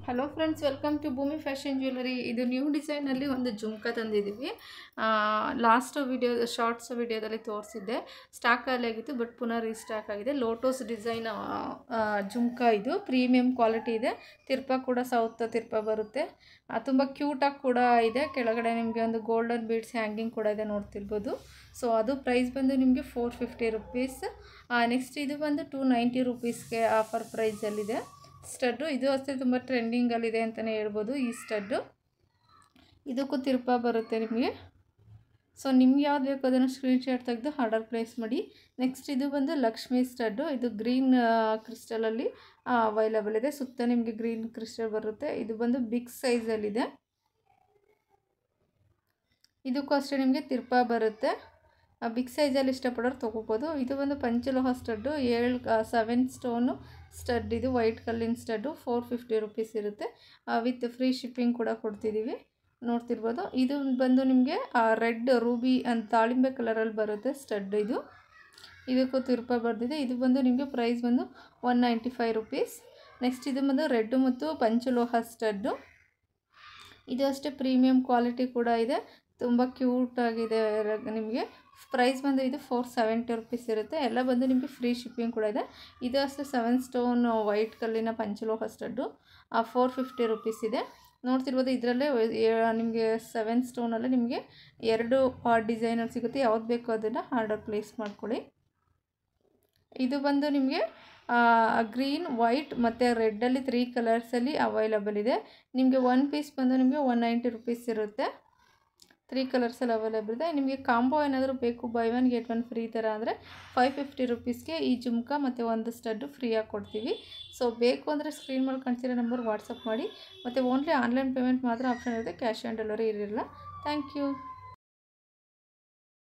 Hello friends, welcome to ಭೂಮಿ fashion jewellery. ಇದು new ಡಿಸೈನಲ್ಲಿ ಒಂದು ಜುಮ್ಕಾ ತಂದಿದ್ದೀವಿ. ಲಾಸ್ಟ್ ಶಾರ್ಟ್ಸ್ ವಿಡಿಯೋದಲ್ಲಿ ತೋರಿಸಿದ್ದೆ, ಸ್ಟಾಕ್ ಖಾಲಿ ಆಗಿತ್ತು, ಬಟ್ ಪುನಃ ರೀಸ್ಟಾಕ್ ಆಗಿದೆ. ಲೋಟಸ್ ಡಿಸೈನ್ ಜುಮ್ಕಾ, ಇದು ಪ್ರೀಮಿಯಂ ಕ್ವಾಲಿಟಿ ಇದೆ. ತಿರ್ಪ ಕೂಡ ಸೌತ್ ತಿರ್ಪ ಬರುತ್ತೆ. ತುಂಬ ಕ್ಯೂಟಾಗಿ ಕೂಡ ಇದೆ. ಕೆಳಗಡೆ ನಿಮಗೆ ಒಂದು ಗೋಲ್ಡನ್ ಬೀಡ್ಸ್ ಹ್ಯಾಂಗಿಂಗ್ ಕೂಡ ಇದೆ, ನೋಡ್ತಿರ್ಬೋದು. ಸೊ ಅದು ಪ್ರೈಸ್ ಬಂದು ನಿಮಗೆ 450 ರುಪೀಸ್. ನೆಕ್ಸ್ಟ್ ಇದು ಬಂದು 290 ರುಪೀಸ್ಗೆ ಆಫರ್ ಪ್ರೈಸಲ್ಲಿದೆ. ಸ್ಟಡ್ಡು ಇದು ಅಷ್ಟೇ ತುಂಬ ಟ್ರೆಂಡಿಂಗಲ್ಲಿದೆ ಅಂತಲೇ ಹೇಳ್ಬೋದು. ಈ ಸ್ಟಡ್ಡು ಇದಕ್ಕೂ ತಿರುಪ ಬರುತ್ತೆ ನಿಮಗೆ. ಸೊ ನಿಮ್ಗೆ ಯಾವ್ದು ಬೇಕು ಅದನ್ನು ಸ್ಕ್ರೀನ್ಶಾಟ್ ತೆಗೆದು ಆರ್ಡರ್ ಪ್ಲೇಸ್ ಮಾಡಿ. ನೆಕ್ಸ್ಟ್ ಇದು ಬಂದು ಲಕ್ಷ್ಮಿ ಸ್ಟಡ್ಡು. ಇದು ಗ್ರೀನ್ ಕ್ರಿಸ್ಟಲಲ್ಲಿ ಅವೈಲಬಲ್ ಇದೆ. ಸುತ್ತ ನಿಮಗೆ ಗ್ರೀನ್ ಕ್ರಿಸ್ಟಲ್ ಬರುತ್ತೆ. ಇದು ಬಂದು ಬಿಗ್ ಸೈಜಲ್ಲಿದೆ. ಇದಕ್ಕೂ ಅಷ್ಟೇ ನಿಮಗೆ ತಿರುಪ ಬರುತ್ತೆ. ಬಿಗ್ ಸೈಜಲ್ಲಿ ಇಷ್ಟಪಡೋರು ತೊಗೋಬೋದು. ಇದು ಒಂದು ಪಂಚಲೋಹ ಸ್ಟಡ್ಡು, 7 ಸ್ಟೋನು ಸ್ಟಡ್. ಇದು ವೈಟ್ ಕಲ್ಲಿನ ಸ್ಟಡ್ಡು. 450 ರುಪೀಸ್ ಇರುತ್ತೆ. ವಿತ್ ಫ್ರೀ ಶಿಪ್ಪಿಂಗ್ ಕೂಡ ಕೊಡ್ತಿದ್ದೀವಿ, ನೋಡ್ತಿರ್ಬೋದು. ಇದು ಬಂದು ನಿಮಗೆ ರೆಡ್ ರೂಬಿ ಅಂತ ದಾಳಿಂಬೆ ಕಲರಲ್ಲಿ ಬರುತ್ತೆ ಸ್ಟಡ್. ಇದಕ್ಕೂ ತಿರುಪ ಬರ್ದಿದೆ. ಇದು ಬಂದು ನಿಮಗೆ ಪ್ರೈಸ್ ಬಂದು 195 ರುಪೀಸ್. ನೆಕ್ಸ್ಟ್ ಇದು ಬಂದು ರೆಡ್ ಮತ್ತು ಪಂಚಲೋಹ ಸ್ಟಡ್ಡು. ಇದು ಅಷ್ಟೇ ಪ್ರೀಮಿಯಂ ಕ್ವಾಲಿಟಿ ಕೂಡ ಇದೆ, ತುಂಬ ಕ್ಯೂಟಾಗಿದೆ. ನಿಮಗೆ ಪ್ರೈಸ್ ಬಂದು ಇದು 470 ರುಪೀಸ್ ಇರುತ್ತೆ. ಎಲ್ಲ ಬಂದು ನಿಮಗೆ ಫ್ರೀ ಶಿಪ್ಪಿಂಗ್ ಕೂಡ ಇದೆ. ಇದು ಅಷ್ಟೇ 7 ಸ್ಟೋನ್ ವೈಟ್ ಕಲ್ಲಿನ ಪಂಚಲೋಹ ಸ್ಟಡ್ಡು. 450 ರುಪೀಸ್ ಇದೆ, ನೋಡ್ತಿರ್ಬೋದು. ಇದರಲ್ಲೇ ನಿಮಗೆ 7 ಸ್ಟೋನಲ್ಲೇ ನಿಮಗೆ 2 ಡಿಸೈನಲ್ಲಿ ಸಿಗುತ್ತೆ. ಯಾವ್ದು ಬೇಕೋ ಅದನ್ನು ಆರ್ಡರ್ ಪ್ಲೇಸ್ ಮಾಡ್ಕೊಳ್ಳಿ. ಇದು ಬಂದು ನಿಮಗೆ ಗ್ರೀನ್, ವೈಟ್ ಮತ್ತು ರೆಡ್ಡಲ್ಲಿ 3 ಕಲರ್ಸಲ್ಲಿ ಅವೈಲಬಲ್ ಇದೆ. ನಿಮಗೆ 1 ಪೀಸ್ ಬಂದು ನಿಮಗೆ 190 ರುಪೀಸ್ ಇರುತ್ತೆ. 3 ಕಲರ್ಸಲ್ಲಿ ಅವೈಲೇಬಲ್ ಇದೆ. ನಿಮಗೆ ಕಾಂಬೋ ಏನಾದರೂ ಬೇಕು, ಬೈ 1 ಗೆಟ್ 1 ಫ್ರೀ ಥರ ಅಂದರೆ 550 ರುಪೀಸ್ಗೆ ಈ ಜುಮ್ಕಾ ಮತ್ತು ಒಂದು ಸ್ಟಡ್ಡು ಫ್ರೀಯಾಗಿ ಕೊಡ್ತೀವಿ. ಸೊ ಬೇಕು ಅಂದರೆ ಸ್ಕ್ರೀನ್ ಮೇಲೆ ಕಾಣ್ತಿರೋ ನಂಬರ್ ವಾಟ್ಸಪ್ ಮಾಡಿ. ಮತ್ತು ಓನ್ಲಿ ಆನ್ಲೈನ್ ಪೇಮೆಂಟ್ ಮಾತ್ರ ಆಪ್ಷನ್ ಇರುತ್ತೆ, ಕ್ಯಾಶ್ ಆನ್ ಡೆಲಿವರಿ ಇರಲ್ಲ. Thank you.